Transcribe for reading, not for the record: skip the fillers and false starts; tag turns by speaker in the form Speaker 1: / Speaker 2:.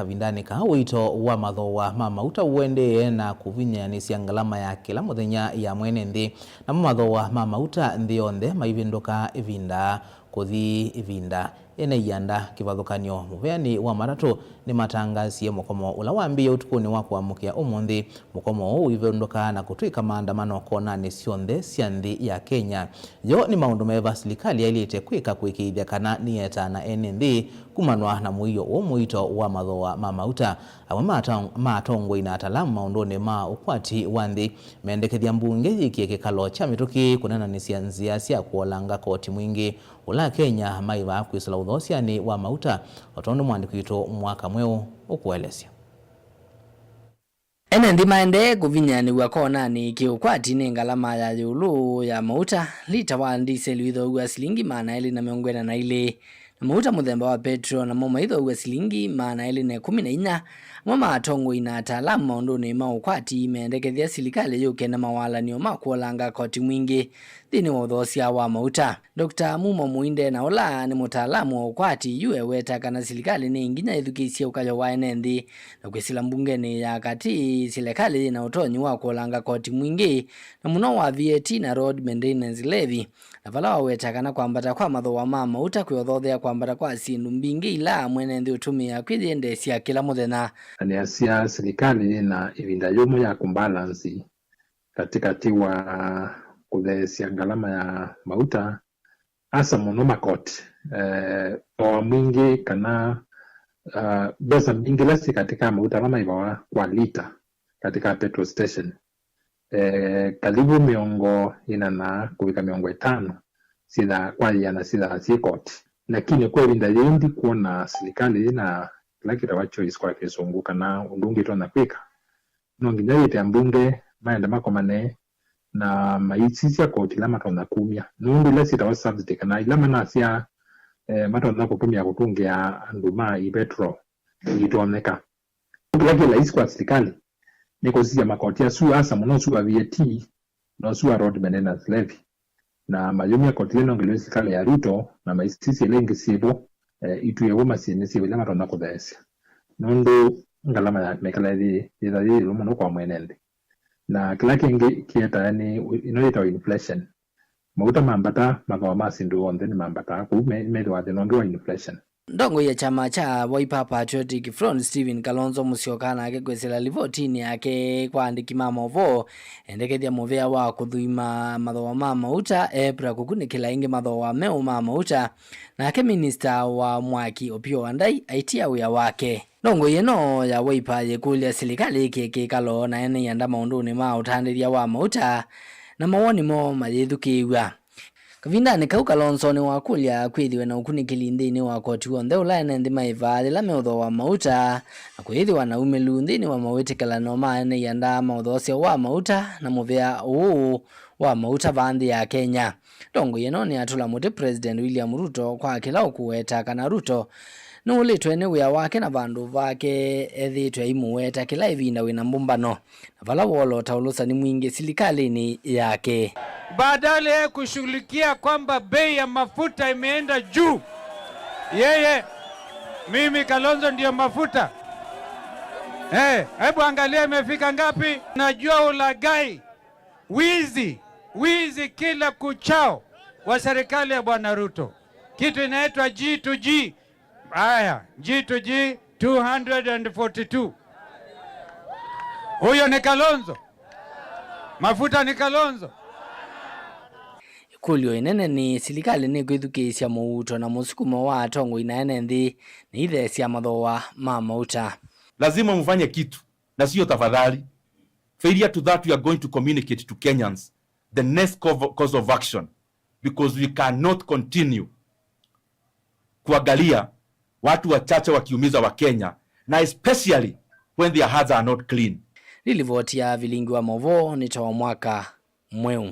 Speaker 1: Kavindani ka wito wa mathoa ma mauta uende na kuvinyanisia ngalama ya kila muthenya ya mwene nthi na mathoa ma mauta nthi yonthe maivinduka ivinda kuthi ivinda ena yanda kivathukanio. Muveani wa matatu ni matangazie mukomo ula wambia utukuni wa kuamukia umuthi. Mukomo huu ivinduka na kutwika maandamano konani sionthe cia nthi ya Kenya. Yo ni maundu meva serikali yailite kwika kwikithia kana nieta na ene nthi kumanwa na muio wa muito wa mathoa ma mauta. Amwe matongoi na ataalamu maunduni ma ukwati wa nthi mendekethia mbunge yikie kikalo cha mituki kunenanisia nzia cia kuolanga koti mwingi ula Kenya maiva kwisila uthosiani wa mauta. Otondo mwandiki witu mwaka mweu ukuelesya.
Speaker 2: Ene nthi maende kuvinyaniwa konani kiukwati ni ngalama ya yulu ya mauta lita wa ndiseli withougua silingi maana na miongwena na ile na mauta muthemba wa petro na moma ithougua silingi maana na 14 mama atongo ina ataalamu maunduni ma ukwati mendekethia serikali yuke na mawalanio ma kuolanga koti mwingi thini wa uthosia wa mauta. Dr. Mumo Muinde na ola ni mutaalamu wa ukwati yue weta kana serikali ni nginya ithukisia ukayo wa ene nthi na kwisila mbungeni ya kati serikali na utonyi wa kuolanga koti mwingi na muno wa VAT na road maintenance levy na vala weta kana kwambata kwa mathoa ma mauta kwiothothea kwambata kwa sindu mbingi ila mwene nthi utumia kwithiendesia kila muthenya.
Speaker 3: Ni asia serikali na ivinda yomo ya kumbalansi katikati wa kuthesia ngalama ya mauta asa muno makoti o mwingi kana besa mingi lasi katika mauta lama ibawa kwa lita katika petrol station karibu miongo ina na kuvika miongo 5 sida kwa yana sida sikoti. Lakini kwa ivinda yendi kuona serikali na lakini wacho iskwa kisunguka na undungi tona kwika nonginya yete mbunge maenda makomane na maisisi koti lama tona kumya nundu lesi tawa subsidy kana ilama nasia matona kutumia kutungia nduma i petro itoneka lakini la iskwa serikali niko sisi makoti ya su asa muno su VAT no su road maintenance levy na mayumi ya koti leno ngelo serikali ya Ruto na maisisi lengi sibo ituye woma sinisi wila matona kuthesya nundu ngalama ya mekala di lumo no kwa mwenende na kila kingi kieta yani inoita inflation mauta mambata mathoa ma sindu onthe ni mambata ku medo wa nundu wa inflation.
Speaker 2: Ndongo ya chama cha Wiper Patriotic Front Stephen Kalonzo Musyoka na kwesela livotini yake kwa andiki mamovo endekethia muvea wa kuthuima mathoa ma mauta epra kukunikila ingi mathoa meo ma mauta na ke minister wa Mwaki Opiyo Wandayi aitia wia wake. Ndongo yeno ya Wiper yekulia serikali kikalo na ene yanda maunduni ma utandiria wa mauta na mawoni mo mayithukiwa. Kavindani kau Kalonzo ni wakulia kwithiwe na ukunikili nthini wa koti wonthe ula ene nthi maiva lila meutho wa mauta na kwithiwa na umelu nthini wa mawitikilano ma ene yanda mauthosia wa mauta na muvea uu wa mauta vanthi ya Kenya. Ndongo yeno ni atula muti President William Ruto kwa kila ukuweta kana Ruto nulitwe ni wia wake na vandu vake ethitwe imuweta kila ivinda wina mbumbano na vala wolo taulusa ni mwingi serikalini yake.
Speaker 4: Badala ya kushughulikia kwamba bei ya mafuta imeenda juu, yeye mimi Kalonzo ndio mafuta. Hebu angalia imefika ngapi? Najua ulagai, wizi kila kuchao wa serikali ya Bwana Ruto. Kitu inaitwa G2G. Haya, G2G 242. Huyo ni Kalonzo. Mafuta ni Kalonzo.
Speaker 2: Kulio inene ni serikali ni kwithukisya muuto na musukumo wa atongo inaene nthi ni ithesia mathoa ma mauta.
Speaker 5: Lazima mfanye kitu na sio tafadhali. Failure to that, we are going to communicate to Kenyans the next course of action, because we cannot continue kuangalia watu wachache wakiumiza wa Kenya, na especially when their hearts are not clean.
Speaker 2: Lilivoti ya vilingi wa movo ni tawa mwaka mweu.